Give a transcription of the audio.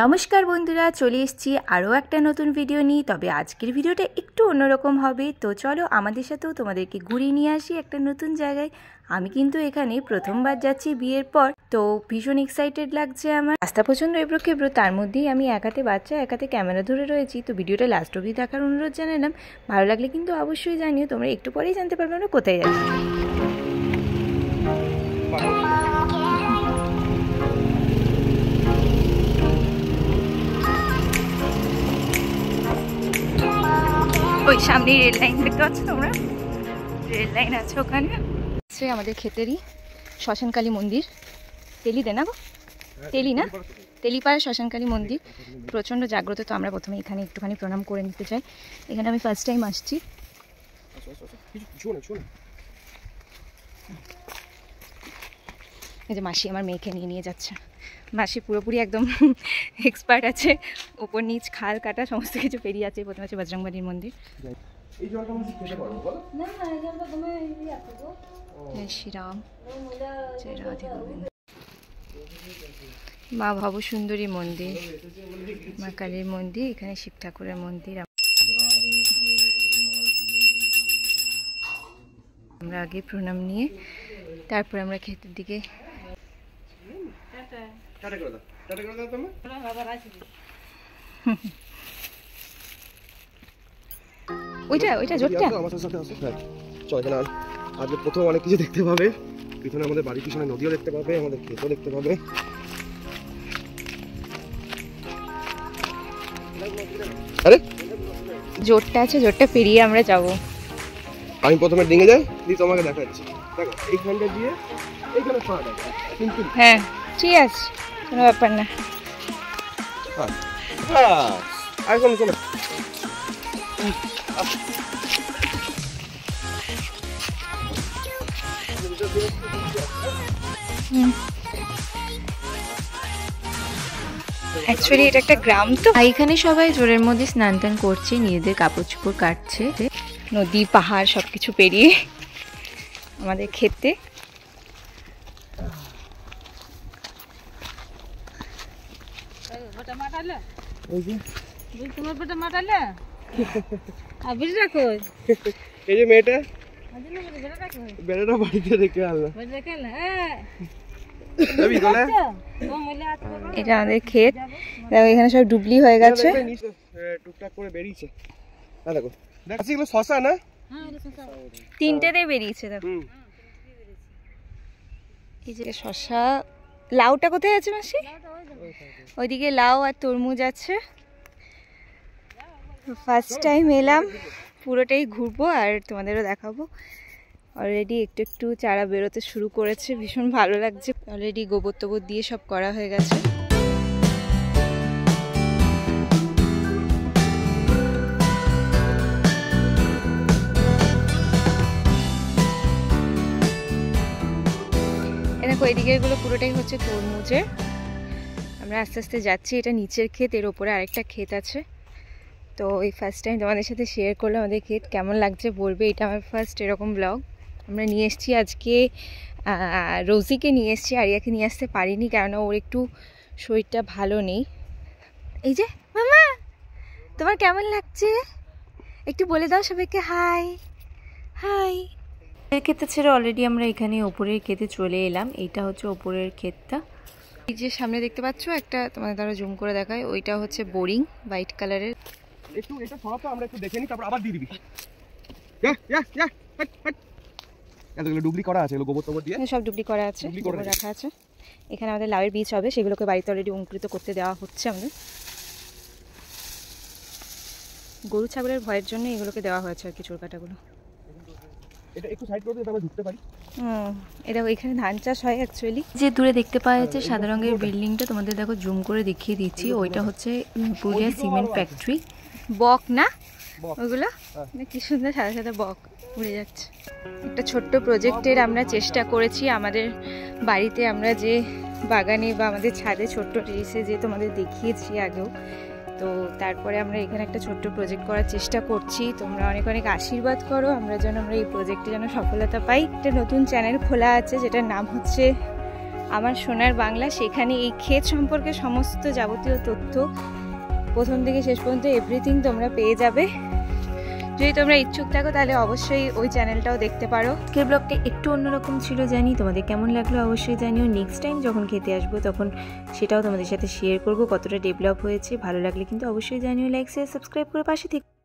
নমস্কার বন্ধুরা, চলে এসেছি আরও একটা নতুন ভিডিও নিয়ে। তবে আজকের ভিডিওটা একটু অন্যরকম হবে। তো চলো আমাদের সাথেও তোমাদেরকে ঘুরিয়ে নিয়ে আসি একটা নতুন জায়গায়। আমি কিন্তু এখানে প্রথমবার যাচ্ছি বিয়ের পর, তো ভীষণ এক্সাইটেড লাগছে আমার। রাস্তা প্রচণ্ড এবড়ো, তার মধ্যেই আমি একাতে বাচ্চা একাতে ক্যামেরা ধরে রয়েছি। তো ভিডিওটা লাস্ট অবধি দেখার অনুরোধ জানালাম। ভালো লাগলে কিন্তু অবশ্যই জানিও। তোমরা একটু পরেই জানতে পারবে আমরা কোথায় যাচ্ছি। ওই সামনে রেল লাইন দেখতে পাচ্ছ তোমরা, রেল লাইন আছে ওখানে। সে আমাদের ক্ষেতেরই শ্মশানকালী মন্দির, তেলিতে না গো, তেলি না, তেলিপাড়া শ্মশানকালী মন্দির প্রচণ্ড জাগ্রত। তো আমরা প্রথমে এখানে একটুখানি প্রণাম করে নিতে চাই। এখানে আমি ফার্স্ট টাইম আসছি। এই যে মাসি আমার মেয়েকে নিয়ে যাচ্ছে। মাসি পুরোপুরি একদম এক্সপার্ট আছে, ওপর নিচ খাল কাটা সমস্ত কিছু পেরিয়ে আছে। প্রথমে আছে বজরংবলীর মন্দির। জয় শ্রীরাম, জয় রাধে গোবিন্দ। মা ভবসুন্দরী মন্দির, মা কালীর মন্দির, এখানে শিব ঠাকুরের মন্দির। আমরা আগে প্রণাম নিয়ে তারপরে আমরা ক্ষেতের দিকে। ওইটা জোরটা আজকে প্রথম অনেক কিছু দেখতে পাবে। পিছনে আমাদের বাড়ির পিছনে নদীও দেখতে পাবে, আমাদের ক্ষেতও দেখতে পাবে। আরে জোরটা আছে, জোরটা পেরিয়ে আমরা যাব। আমি প্রথমে ডিঙে যাই, দিয়ে তোমাকে দেখাচ্ছি। দেখো এইখানটা দিয়ে এইখানে পা দেখা কিন্তু। হ্যাঁ ঠিক আছে, কোনো ব্যাপার না। আর কোনো চলো। অ্যাকচুয়ালি এটা একটা গ্রাম, তো এখানে সবাই জোরের মধ্যে স্নান টান করছে, নিজেদের কাপড় চোপড় কাটছে। নদী পাহাড় সবকিছু পেরিয়ে আমাদের ক্ষেতে। এই যে মেয়েটা বেড়াটা বাড়িতে রেখে আনলাম। এটা আমাদের ক্ষেত। দেখো এখানে সব ডুবলি হয়ে গেছে, টুকটাক করে বেরিয়েছে। দেখো দেখছি এগুলো শশা না, তিনটেতে বেরিয়েছে। দেখো এই যে শশা। লাউটা কোথায় আছে মাসি? ওইদিকে লাউ আর তরমুজ আছে। ফার্স্ট টাইম এলাম, পুরোটাই ঘুরবো আর তোমাদেরও দেখাবো। অলরেডি একটু একটু চারা বেরোতে শুরু করেছে, ভীষণ ভালো লাগছে। অলরেডি গোবর টোবর দিয়ে সব করা হয়ে গেছে। দেখো এদিকের গুলো পুরোটাই হচ্ছে তরমুজের। আমরা আস্তে আস্তে যাচ্ছি। এটা নিচের ক্ষেত, এর ওপরে আরেকটা ক্ষেত আছে। তো এই ফার্স্ট টাইম তোমাদের সাথে শেয়ার করলাম আমাদের ক্ষেত। কেমন লাগছে বলবে। এটা আমার ফার্স্ট এরকম ব্লগ। আমরা নিয়ে এসেছি আজকে রোজিকে নিয়ে এসেছি, আরিয়াকে নিয়ে আসতে পারিনি কেননা ওর একটু শরীরটা ভালো নেই। এই যে মামা, তোমার কেমন লাগছে একটু বলে দাও সবাইকে। High high. এর ক্ষেতটা ছেড়ে অলরেডি আমরা এখানে ওপরের ক্ষেতে চলে এলাম। এইটা হচ্ছে ওপরের ক্ষেতটা। এই যে সামনে দেখতে পাচ্ছ একটা, তোমাদের দ্বারা জুম করে দেখায়, ওইটা হচ্ছে বোরিং হোয়াইট কালারের। একটু এটা সরাতো, আমরা একটু দেখে নিই, তারপর আবার দিয়ে দিবি। এতগুলো ডুবলি করা আছে, এগুলো গোবর টোবর দিয়ে সব ডুবলি করা আছে, গোবর রাখা আছে। এখানে আমাদের লাউয়ের বীজ হবে, সেগুলোকে বাড়িতে অলরেডি অঙ্কুরিত করতে দেওয়া হচ্ছে আমাদের। গরু ছাগলের ভয়ের জন্য এগুলোকে দেওয়া হয়েছে আর কি, চোর কাটাগুলো। এটা একটু সাইড করে দিতে আমরা ঢুকতে পারি। এটা এখানে ধান চাষ হয় অ্যাকচুয়ালি। যে দূরে দেখতে পাওয়া যাচ্ছে সাদা রঙের বিল্ডিংটা, তোমাদের দেখো জুম করে দেখিয়ে দিচ্ছি। ওইটা হচ্ছে পুরুলিয়া সিমেন্ট ফ্যাক্টরি। বক না ওইগুলো, কি সুন্দর সাদা সাদা বক উড়ে যাচ্ছে। একটা ছোট্ট প্রজেক্টের আমরা চেষ্টা করেছি আমাদের বাড়িতে। আমরা যে বাগানে বা আমাদের ছাদে ছোট্ট টেরিসে যে তোমাদের দেখিয়েছি আগেও, তো তারপরে আমরা এখানে একটা ছোট্ট প্রজেক্ট করার চেষ্টা করছি। তোমরা অনেক অনেক আশীর্বাদ করো আমরা এই প্রজেক্টে যেন সফলতা পাই। একটা নতুন চ্যানেল খোলা আছে যেটার নাম হচ্ছে আমার সোনার বাংলা, সেখানে এই ক্ষেত সম্পর্কে সমস্ত যাবতীয় তথ্য প্রথম থেকে শেষ পর্যন্ত এভরিথিং তোমরা পেয়ে যাবে। যদি তোমরা ইচ্ছুক থাকো তাহলে অবশ্যই ওই চ্যানেলটাও দেখতে পারো। আজকের ব্লগটা একটু অন্যরকম ছিল, জানি তোমাদের কেমন লাগলো অবশ্যই জানিও। নেক্সট টাইম যখন খেতে আসবো তখন সেটাও তোমাদের সাথে শেয়ার করবো কতটা ডেভেলপ হয়েছে। ভালো লাগলে কিন্তু অবশ্যই জানিও, লাইক শেয়ার সাবস্ক্রাইব করে পাশে থেকে।